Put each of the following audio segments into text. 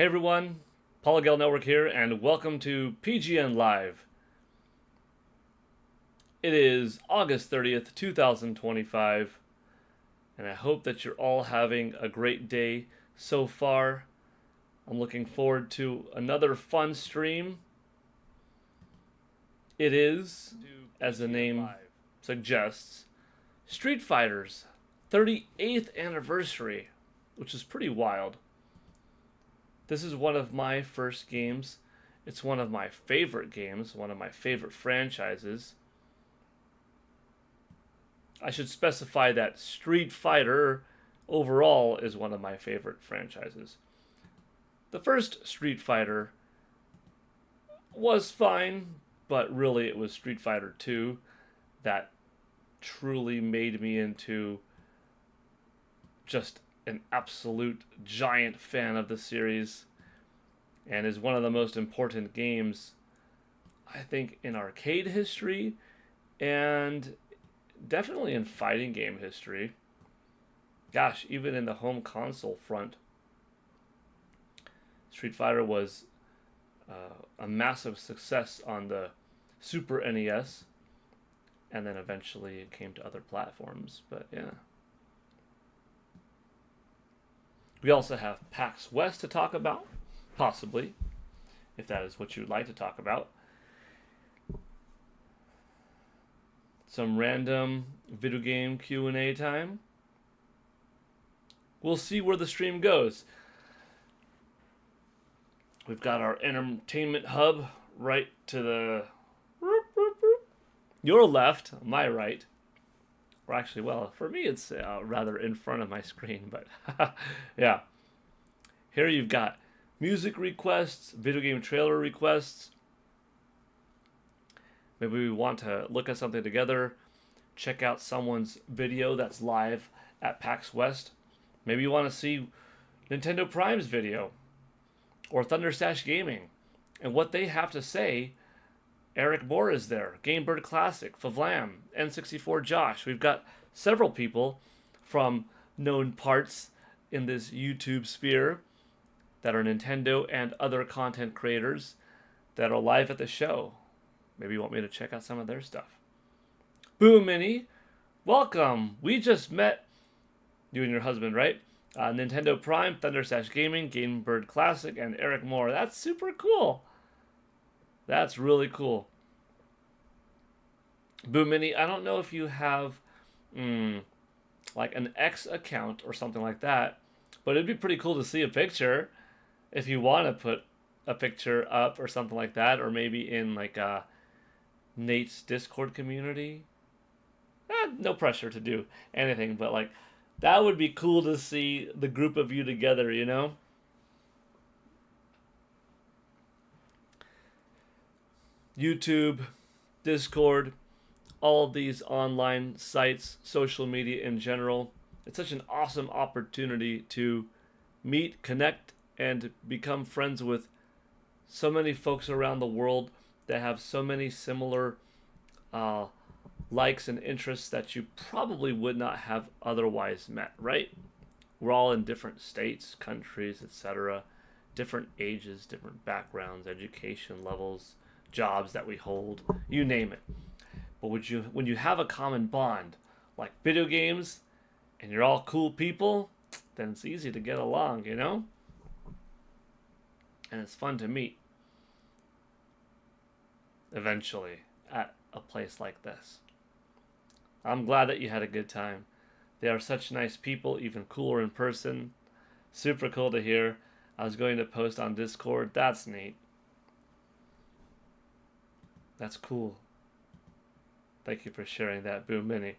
Hey everyone, Gale Network here, and welcome to PGN Live. It is August 30th, 2025, and I hope that you're all having a great day so far. I'm looking forward to another fun stream. It is, as the name suggests, Street Fighter's 38th anniversary, which is pretty wild. This is one of my first games. It's one of my favorite games, one of my favorite franchises. I should specify that Street Fighter overall is one of my favorite franchises. The first Street Fighter was fine, but really it was Street Fighter 2 that truly made me into just an absolute giant fan of the series, and is one of the most important games, I think, in arcade history and definitely in fighting game history. Gosh, even in the home console front, Street Fighter was a massive success on the Super NES, and then eventually it came to other platforms. But yeah. We also have PAX West to talk about, possibly, if that is what you would like to talk about. Some random video game Q&A time. We'll see where the stream goes. We've got our entertainment hub right to the your left, my right. Or actually, well, for me it's rather in front of my screen, but yeah. Here you've got music requests, video game trailer requests. Maybe we want to look at something together, check out someone's video that's live at PAX West. Maybe you want to see Nintendo Prime's video or Thunderstash Gaming and what they have to say. Eric Moore is there, Gamebird Classic, Favlam, N64 Josh. We've got several people from known parts in this YouTube sphere that are Nintendo and other content creators that are live at the show. Maybe you want me to check out some of their stuff. Boom Mini, welcome. We just met, you and your husband, right? Nintendo Prime, Thunderstash Gaming, Gamebird Classic, and Eric Moore. That's super cool. That's really cool. Boom Mini, I don't know if you have like an X account or something like that, but it'd be pretty cool to see a picture if you want to put a picture up or something like that, or maybe in like Nate's Discord community. No pressure to do anything, but like that would be cool to see the group of you together, you know? YouTube, Discord, all of these online sites, social media in general. It's such an awesome opportunity to meet, connect, and become friends with so many folks around the world that have so many similar likes and interests that you probably would not have otherwise met, right? We're all in different states, countries, etc., different ages, different backgrounds, education levels, jobs that we hold, you name it. But when you have a common bond, like video games, and you're all cool people, then it's easy to get along, you know? And it's fun to meet eventually at a place like this. I'm glad that you had a good time. They are such nice people, even cooler in person. Super cool to hear. I was going to post on Discord. That's neat. That's cool. Thank you for sharing that, Boom Mini.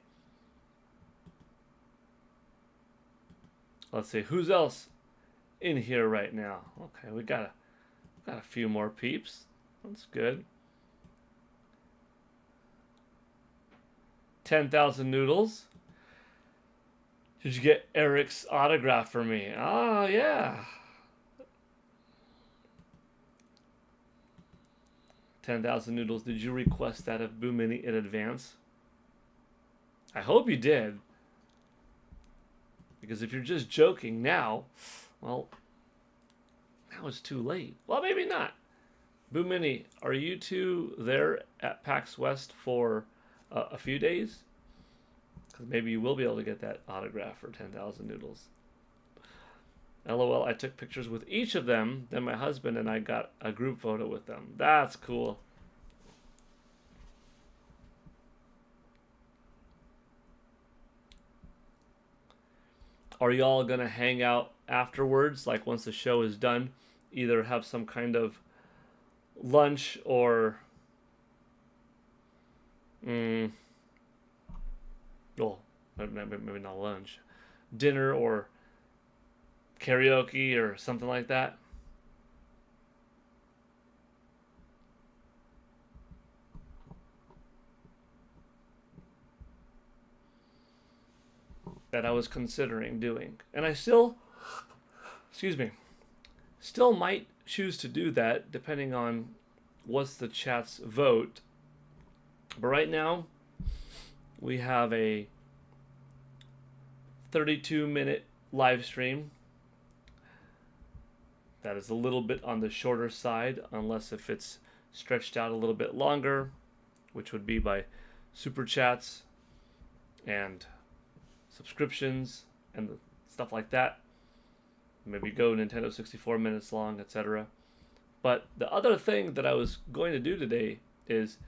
Let's see, who's else in here right now? Okay, we got a few more peeps. That's good. 10,000 noodles. Did you get Eric's autograph for me? Oh, yeah. 10,000 noodles. Did you request that of Boom Mini in advance? I hope you did. Because if you're just joking now, well, Now it's too late. Well, maybe not. Boo Mini, are you two there at PAX West for a few days? Because maybe you will be able to get that autograph for 10,000 noodles. LOL, I took pictures with each of them, then my husband and I got a group photo with them. That's cool. Are y'all going to hang out afterwards, like once the show is done? Either have some kind of lunch or... well, maybe not lunch. Dinner or karaoke or something like that. That I was considering doing. And I still, still might choose to do that depending on what's the chat's vote. But right now, we have a 32-minute live stream. That is a little bit on the shorter side, unless if it's stretched out a little bit longer, which would be by super chats and subscriptions and stuff like that. Maybe go Nintendo 64 minutes long, etc. But the other thing that I was going to do today is,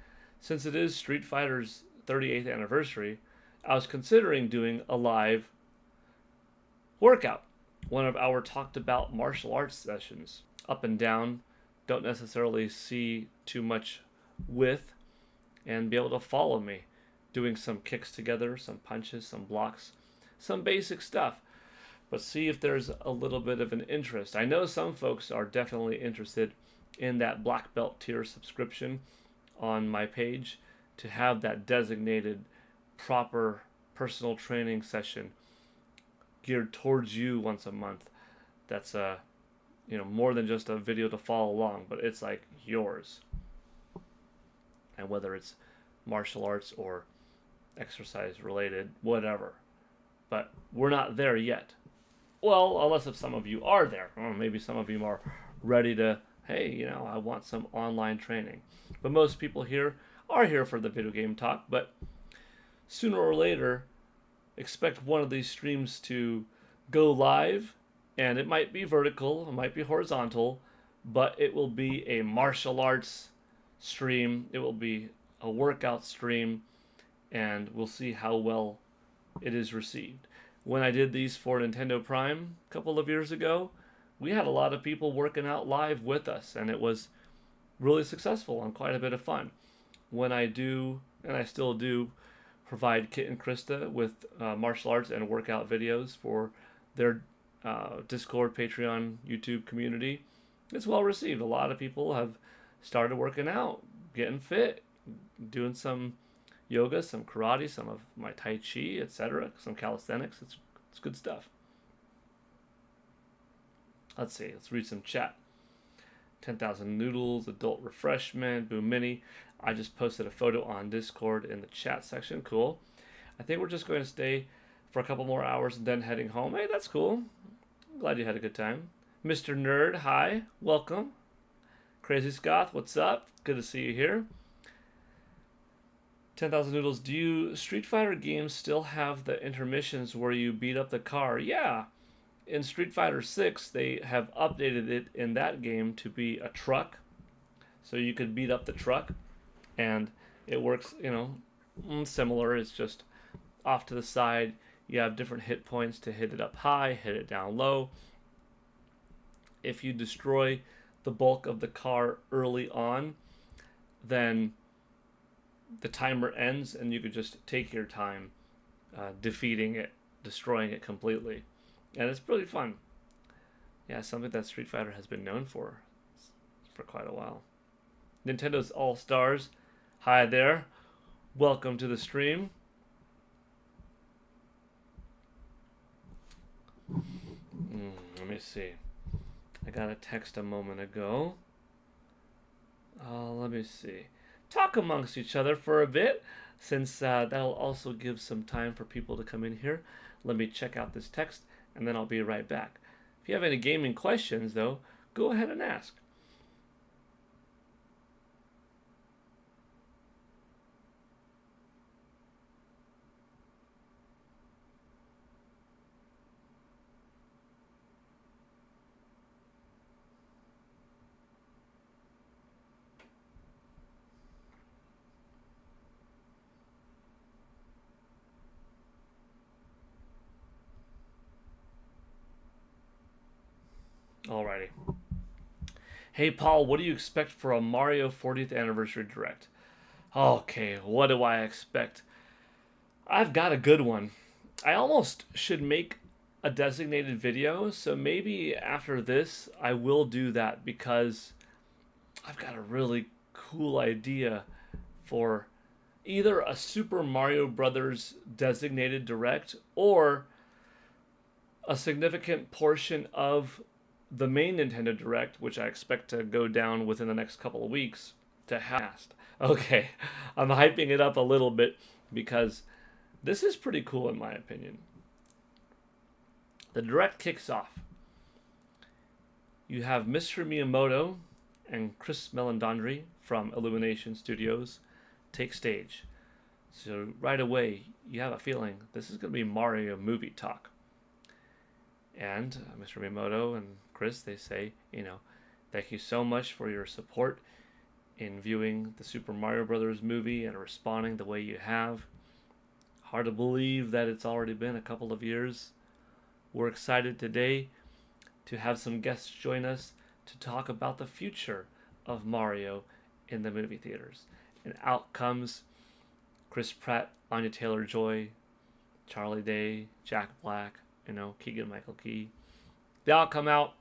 since it is Street Fighter's 38th anniversary, I was considering doing a live workout. One of our talked about martial arts sessions. Up and down, don't necessarily see too much width, and be able to follow me. Doing some kicks together, some punches, some blocks, some basic stuff. But see if there's a little bit of an interest. I know some folks are definitely interested in that black belt tier subscription on my page to have that designated proper personal training session geared towards you once a month. That's more than just a video to follow along, but it's like yours. And whether it's martial arts or exercise related, whatever. But we're not there yet. Well, unless if some of you are there, or maybe some of you are ready to, hey, I want some online training. But most people here are here for the video game talk, but sooner or later, expect one of these streams to go live, and it might be vertical, it might be horizontal, but it will be a martial arts stream, it will be a workout stream, and we'll see how well it is received. When I did these for Nintendo Prime a couple of years ago, we had a lot of people working out live with us, and it was really successful and quite a bit of fun. When I do, and I still do, provide Kit and Krista with martial arts and workout videos for their Discord, Patreon, YouTube community, it's well received. A lot of people have started working out, getting fit, doing some yoga, some karate, some of my Tai Chi, etc., some calisthenics. It's good stuff. Let's see. Let's read some chat. 10,000 noodles, adult refreshment, Boom Mini. I just posted a photo on Discord in the chat section. Cool. I think we're just going to stay for a couple more hours and then heading home. Hey, that's cool. Glad you had a good time. Mr. Nerd, hi. Welcome. Crazy Scoth, what's up? Good to see you here. 10,000 noodles. Do you Street Fighter games still have the intermissions where you beat up the car? Yeah. In Street Fighter 6, they have updated it in that game to be a truck. So you could beat up the truck, and it works, similar. It's just off to the side. You have different hit points to hit it up high, hit it down low. If you destroy the bulk of the car early on, then the timer ends, and you could just take your time defeating it, destroying it completely. And it's pretty fun. Yeah, something that Street Fighter has been known for quite a while. Nintendo's All-Stars. Hi there. Welcome to the stream. Let me see. I got a text a moment ago. Let me see. Talk amongst each other for a bit, since that'll also give some time for people to come in here. Let me check out this text, and then I'll be right back. If you have any gaming questions, though, go ahead and ask. Alrighty. Hey Paul, what do you expect for a Mario 40th Anniversary Direct? Okay, what do I expect? I've got a good one. I almost should make a designated video, so maybe after this I will do that because I've got a really cool idea for either a Super Mario Brothers designated direct or a significant portion of the main Nintendo Direct, which I expect to go down within the next couple of weeks, to have. Okay, I'm hyping it up a little bit because this is pretty cool in my opinion. The Direct kicks off. You have Mr. Miyamoto and Chris Meledandri from Illumination Studios take stage. So right away, you have a feeling this is going to be Mario movie talk. And Mr. Miyamoto and Chris, they say, thank you so much for your support in viewing the Super Mario Brothers movie and responding the way you have. Hard to believe that it's already been a couple of years. We're excited today to have some guests join us to talk about the future of Mario in the movie theaters. And out comes Chris Pratt, Anya Taylor-Joy, Charlie Day, Jack Black, Keegan-Michael Key. They all come out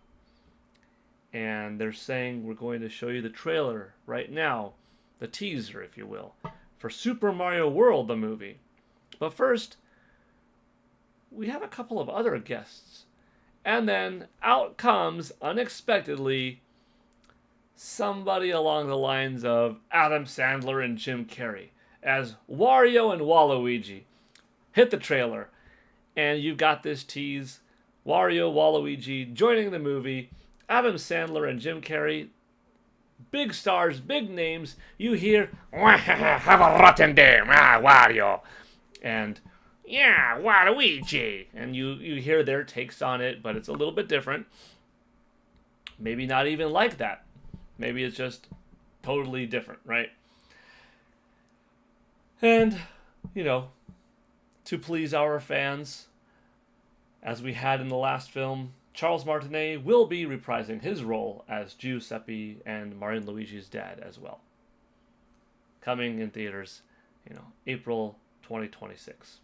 and they're saying we're going to show you the trailer right now, the teaser, if you will, for Super Mario World, the movie. But first, we have a couple of other guests. And then out comes, unexpectedly, somebody along the lines of Adam Sandler and Jim Carrey as Wario and Waluigi. Hit the trailer, and you've got this tease. Wario, Waluigi joining the movie. Adam Sandler and Jim Carrey. Big stars, big names. You hear, have a rotten day, Wario. And, yeah, Waluigi. And you hear their takes on it, but it's a little bit different. Maybe not even like that. Maybe it's just totally different, right? And, to please our fans, as we had in the last film, Charles Martinet will be reprising his role as Giuseppe and Mario and Luigi's dad as well. Coming in theaters, April 2026.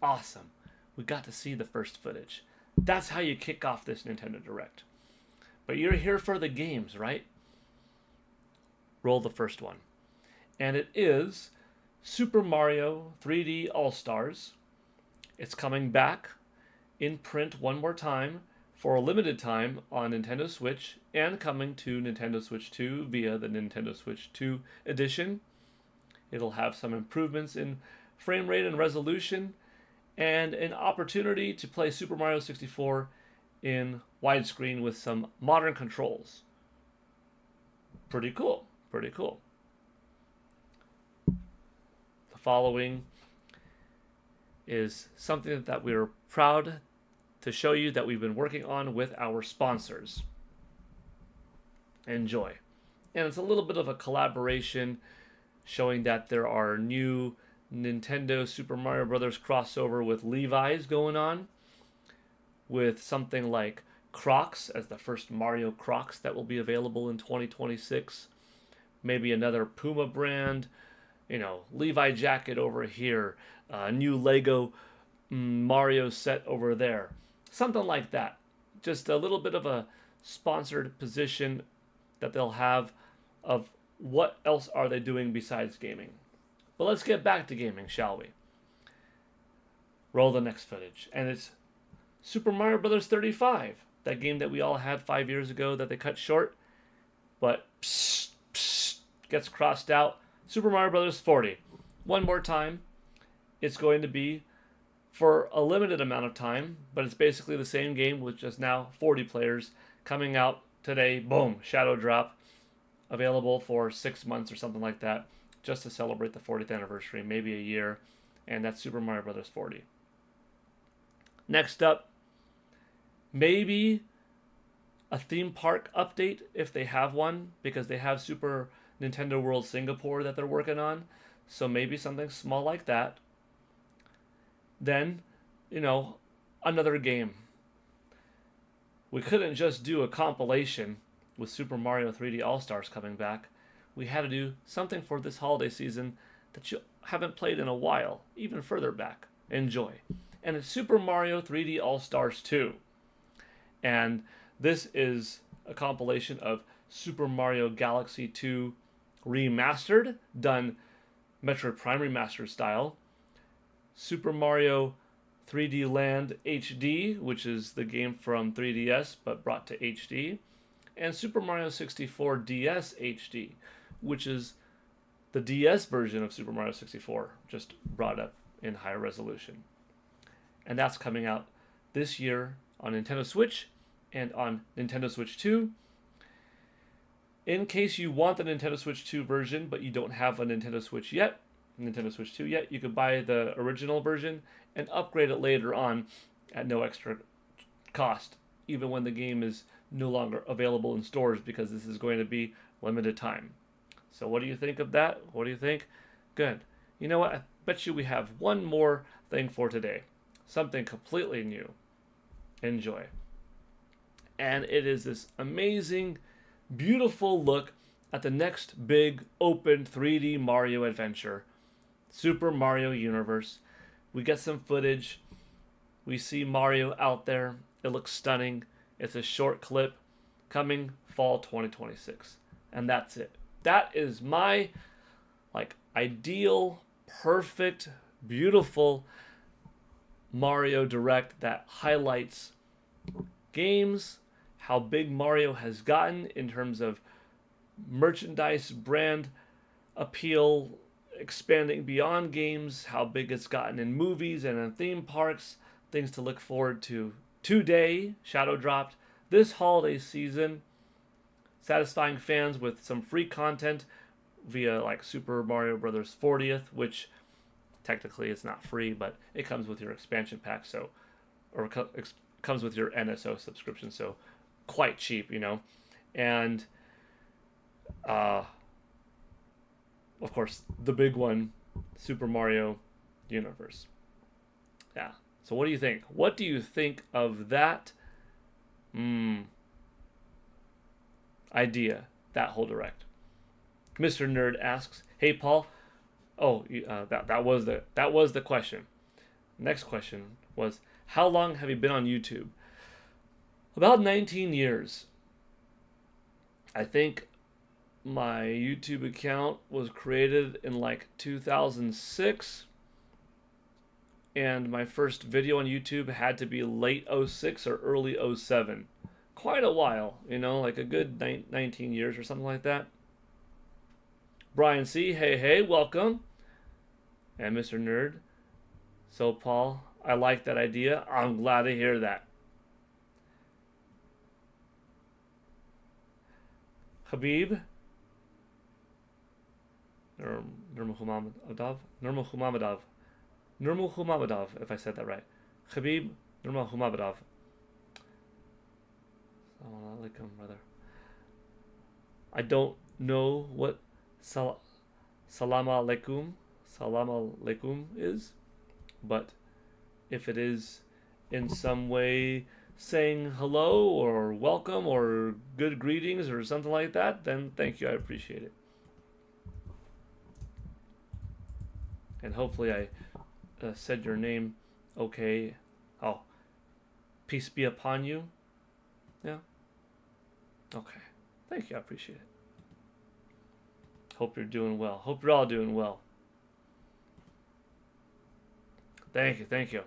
Awesome. We got to see the first footage. That's how you kick off this Nintendo Direct. But you're here for the games, right? Roll the first one. And it is Super Mario 3D All-Stars. It's coming back in print one more time for a limited time on Nintendo Switch and coming to Nintendo Switch 2 via the Nintendo Switch 2 edition. It'll have some improvements in frame rate and resolution and an opportunity to play Super Mario 64 in widescreen with some modern controls. Pretty cool. Pretty cool. The following is something that we're proud to show you that we've been working on with our sponsors. Enjoy. And it's a little bit of a collaboration showing that there are new Nintendo Super Mario Brothers crossover with Levi's going on, with something like Crocs as the first Mario Crocs that will be available in 2026. Maybe another Puma brand, Levi jacket over here, new Lego Mario set over there. Something like that. Just a little bit of a sponsored position that they'll have of what else are they doing besides gaming. But let's get back to gaming, shall we? Roll the next footage. And it's Super Mario Bros. 35. That game that we all had 5 years ago that they cut short. But gets crossed out. Super Mario Bros. 40. One more time. It's going to be for a limited amount of time, but it's basically the same game with just now 40 players coming out today, boom, Shadow Drop, available for 6 months or something like that, just to celebrate the 40th anniversary, maybe a year, and that's Super Mario Bros. 40. Next up, maybe a theme park update if they have one, because they have Super Nintendo World Singapore that they're working on, so maybe something small like that. Then, another game. We couldn't just do a compilation with Super Mario 3D All-Stars coming back. We had to do something for this holiday season that you haven't played in a while, even further back. Enjoy. And it's Super Mario 3D All-Stars 2. And this is a compilation of Super Mario Galaxy 2 Remastered, done Metroid Prime Remastered style. Super Mario 3D Land HD, which is the game from 3DS but brought to HD. And Super Mario 64 DS HD, which is the DS version of Super Mario 64, just brought up in higher resolution. And that's coming out this year on Nintendo Switch and on Nintendo Switch 2. In case you want the Nintendo Switch 2 version, but you don't have a Nintendo Switch 2 yet, you could buy the original version and upgrade it later on at no extra cost, even when the game is no longer available in stores, because this is going to be limited time. So what do you think of that? What do you think? Good. You know what? I bet you we have one more thing for today. Something completely new. Enjoy. And it is this amazing, beautiful look at the next big open 3D Mario adventure, Super Mario Universe. We get some footage. We see Mario out there. It looks stunning. It's a short clip coming fall 2026. And that's it. That is my ideal, perfect, beautiful Mario Direct that highlights games, how big Mario has gotten in terms of merchandise, brand appeal, expanding beyond games, how big it's gotten in movies and in theme parks, things to look forward to today, Shadow dropped this holiday season, satisfying fans with some free content via Super Mario Bros. 40th, which technically it's not free, but it comes with your expansion pack, comes with your NSO subscription, so quite cheap, and of course the big one, Super Mario Universe. Yeah. So what do you think? What do you think of that idea, that whole direct? Mr. Nerd asks, "Hey Paul." Oh, that was the question. Next question was, how long have you been on YouTube? About 19 years. I think my YouTube account was created in 2006. And my first video on YouTube had to be late 06 or early 07. Quite a while, a good 19 years or something like that. Brian C., hey, welcome. And Mr. Nerd. So, Paul, I like that idea. I'm glad to hear that. Habib. Nurmagomedov, if I said that right. Habib Nurmagomedov. Assalamu alaikum, brother. I don't know what salam alaikum is, but if it is in some way saying hello or welcome or good greetings or something like that, then thank you, I appreciate it. And hopefully I said your name okay. Oh, peace be upon you. Yeah. Okay. Thank you. I appreciate it. Hope you're doing well. Hope you're all doing well. Thank you. Thank you.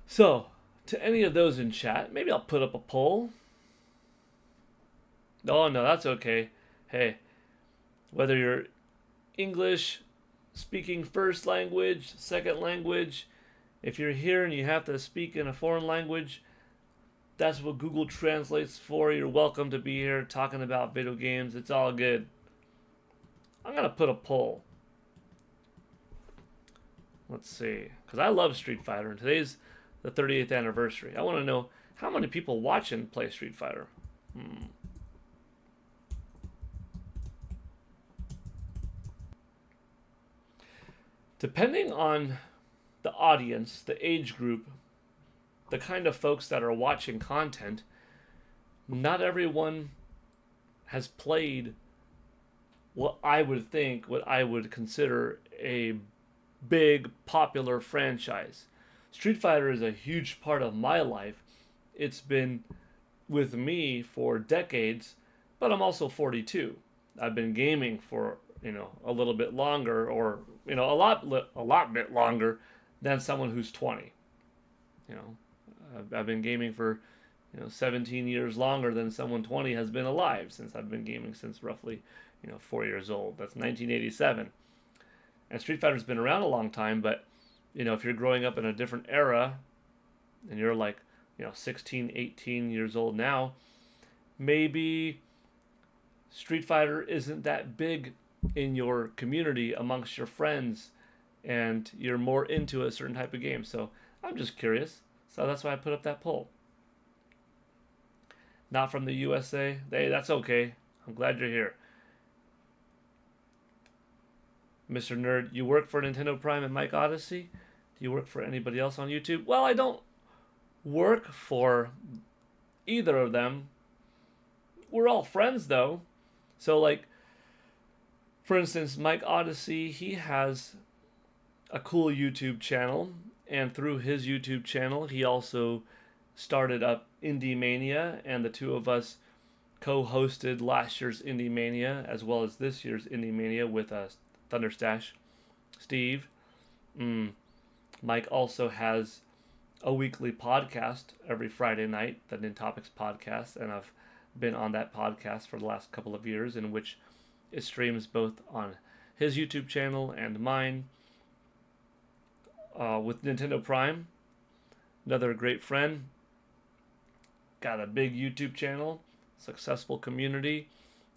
So, to any of those in chat, maybe I'll put up a poll. Oh, no, that's okay. Hey, whether you're English speaking first language, second language, if you're here and you have to speak in a foreign language, That's what Google translates for. You're welcome to be here talking about video games. It's all good. I'm going to put a poll. Let's see. Because I love Street Fighter, and today's the 38th anniversary. I want to know how many people watching play Street Fighter. Depending on the audience, the age group, the kind of folks that are watching content, not everyone has played what I would consider a big popular franchise. Street Fighter is a huge part of my life. It's been with me for decades, but I'm also 42. I've been gaming for, a little bit longer, or, a lot bit longer than someone who's 20. I've been gaming for 17 years longer than someone 20 has been alive, since I've been gaming since roughly 4 years old. That's 1987. And Street Fighter's been around a long time, but if you're growing up in a different era and you're like 16, 18 years old now, maybe Street Fighter isn't that big in your community amongst your friends, and you're more into a certain type of game. So I'm just curious. So that's why I put up that poll. Not from the USA. Hey, that's okay. I'm glad you're here. Mr. Nerd, you work for Nintendo Prime and Mike Odyssey? Do you work for anybody else on YouTube? Well, I don't work for either of them. We're all friends, though. So, for instance, Mike Odyssey, he has a cool YouTube channel, and through his YouTube channel, he also started up Indie Mania, and the two of us co-hosted last year's Indie Mania as well as this year's Indie Mania with Thunderstash Steve. Mike also has a weekly podcast every Friday night, the Nintopics podcast, and I've been on that podcast for the last couple of years, in which it streams both on his YouTube channel and mine. With Nintendo Prime, another great friend, got a big YouTube channel, successful community,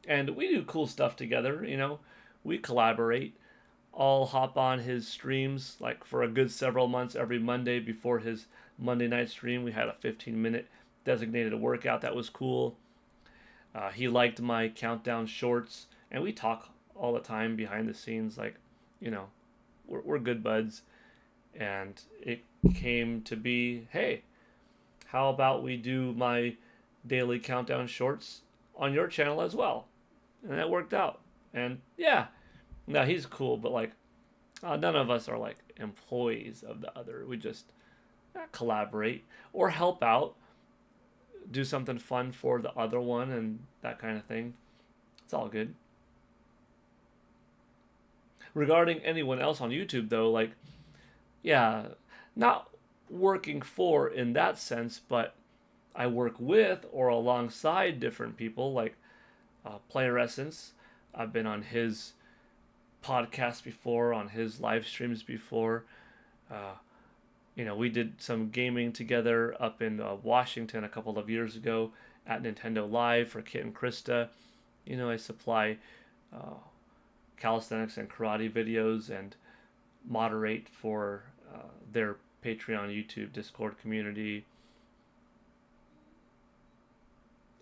and we do cool stuff together. We collaborate. I'll hop on his streams for a good several months every Monday. Before his Monday night stream, we had a 15-minute designated workout that was cool. He liked my countdown shorts, and we talk all the time behind the scenes. We're good buds. And it came to be, hey, how about we do my daily countdown shorts on your channel as well? And that worked out. And yeah, no, he's cool, but none of us are employees of the other. We just collaborate or help out, do something fun for the other one, and that kind of thing. It's all good. Regarding anyone else on YouTube, though, yeah, not working for in that sense, but I work with or alongside different people, Player Essence. I've been on his podcast before, on his live streams before. We did some gaming together up in Washington a couple of years ago at Nintendo Live for Kit and Krista. I supply calisthenics and karate videos and moderate for their Patreon, YouTube, Discord community.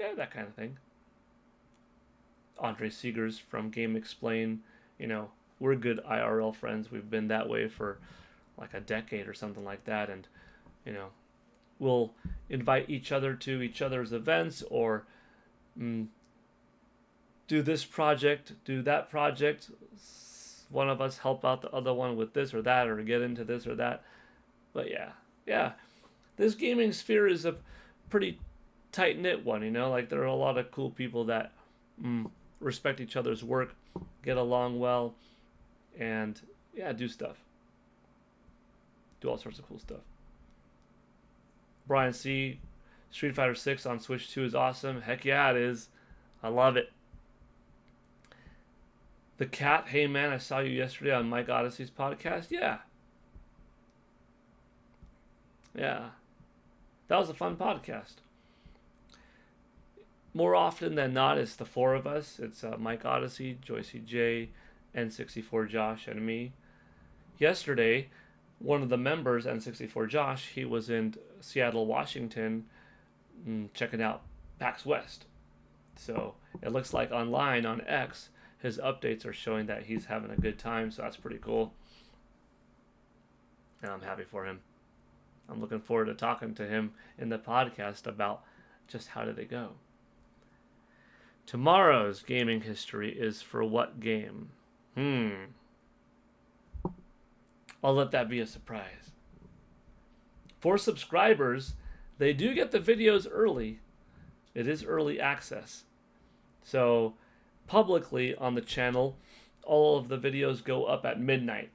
Yeah, that kind of thing. Andre Seegers from Game Explain. We're good IRL friends. We've been that way for a decade or something like that. And, we'll invite each other to each other's events, or do this project, do that project. One of us help out the other one with this or that, or get into this or that. But yeah, this gaming sphere is a pretty tight-knit one, there are a lot of cool people that respect each other's work, get along well, and do stuff. Do all sorts of cool stuff. Brian C., Street Fighter 6 on Switch 2 is awesome. Heck yeah, it is. I love it. The Cat, hey man, I saw you yesterday on Mike Odyssey's podcast. Yeah. That was a fun podcast. more often than not, it's the four of us. It's Mike Odyssey, Joycey J, N64 Josh, and me. Yesterday, one of the members, N64 Josh, he was in Seattle, Washington, checking out PAX West. So it looks like online on X, his updates are showing that he's having a good time, so that's pretty cool. And I'm happy for him. I'm looking forward to talking to him in the podcast about just how did it go. Tomorrow's gaming history is for what game? I'll let that be a surprise. For subscribers, they do get the videos early. It is early access. So publicly on the channel, all of the videos go up at midnight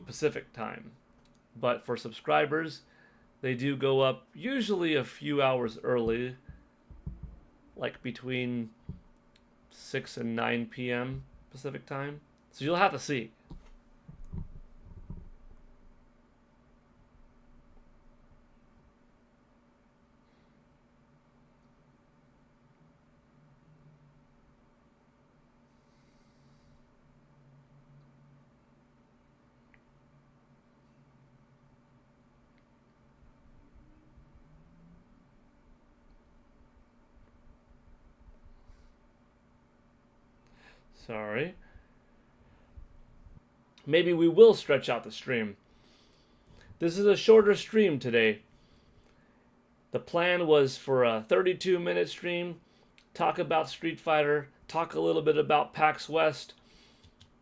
Pacific time. But for subscribers, they do go up usually a few hours early, like between 6 and 9 p.m. Pacific time. So you'll have to see. Sorry. Maybe we will stretch out the stream. This is a shorter stream today. The plan was for a 32-minute stream, talk about Street Fighter, talk a little bit about PAX West,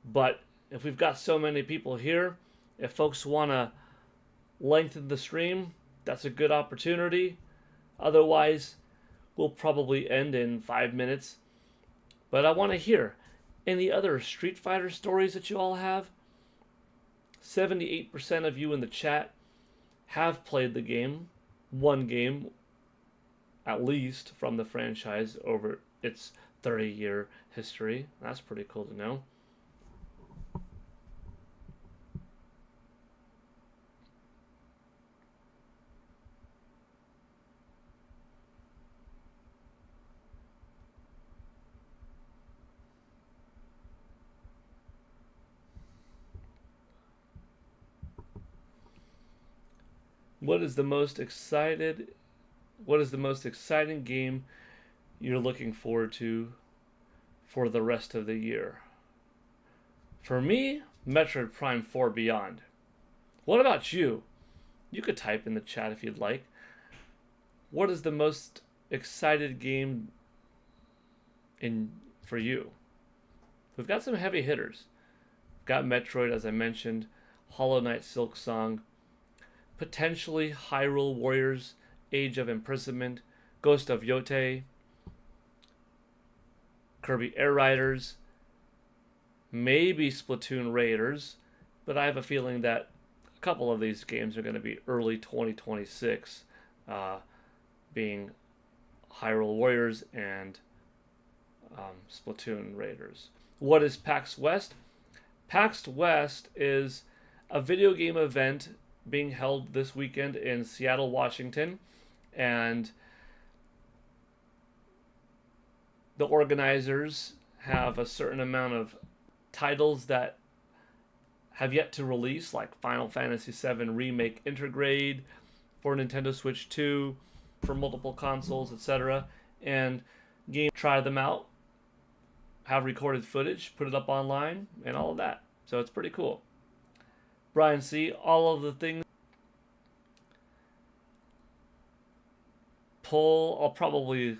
but if we've got so many people here, if folks want to lengthen the stream, that's a good opportunity. Otherwise, we'll probably end in 5 minutes. But I want to hear any other Street Fighter stories that you all have. 78% of you in the chat have played the game, one game at least from the franchise over its 30-year history. That's pretty cool to know. What is the most exciting game you're looking forward to for the rest of the year? For me, Metroid Prime 4 Beyond. What about you? You could type in the chat if you'd like. What is the most excited game for you? We've got some heavy hitters. We've got Metroid, as I mentioned, Hollow Knight Silk Song, potentially Hyrule Warriors, Age of Imprisonment, Ghost of Yotei, Kirby Air Riders, maybe Splatoon Raiders, but I have a feeling that a couple of these games are going to be early 2026, being Hyrule Warriors and Splatoon Raiders. What is PAX West? PAX West is a video game event being held this weekend in Seattle, Washington, and the organizers have a certain amount of titles that have yet to release, like Final Fantasy VII Remake Intergrade for Nintendo Switch 2, for multiple consoles, etc. And try them out, have recorded footage, put it up online, and all of that. So it's pretty cool. Brian C., all of the things. Poll, I'll probably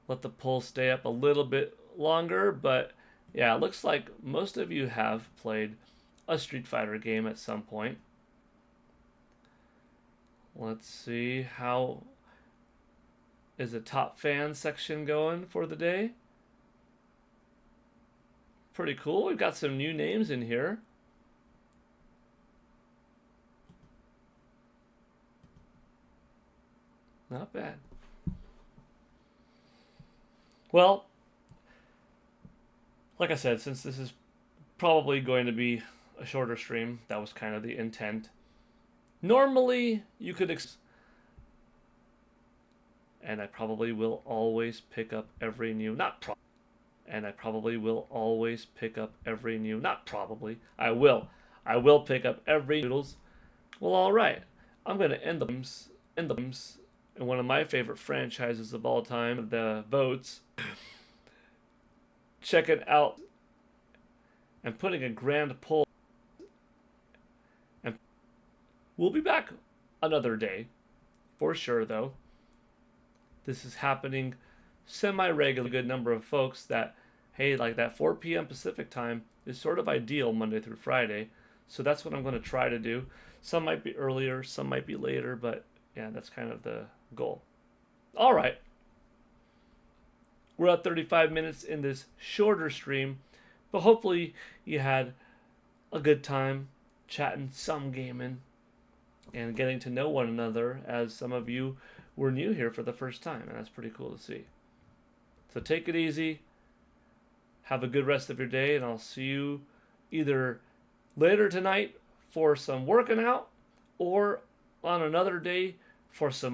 let the poll stay up a little bit longer, but yeah, it looks like most of you have played a Street Fighter game at some point. Let's see, how is the top fan section going for the day? Pretty cool. We've got some new names in here. Not bad. Well, like I said, since this is probably going to be a shorter stream, that was kind of the intent. Normally, you could and I probably will always pick up every new, not pro, and I probably will always pick up every new, not probably, I will pick up every noodles. Well, all right, I'm gonna end the in one of my favorite franchises of all time, the votes. Check it out and putting a grand poll. And we'll be back another day, for sure. Though this is happening semi-regular, good number of folks that, hey, like that 4 p.m. Pacific time is sort of ideal Monday through Friday. So that's what I'm going to try to do. Some might be earlier, some might be later, but yeah, that's kind of the goal. All right. We're at 35 minutes in this shorter stream, but hopefully you had a good time chatting some gaming and getting to know one another, as some of you were new here for the first time, and that's pretty cool to see. So take it easy. Have a good rest of your day, and I'll see you either later tonight for some working out or on another day for some more.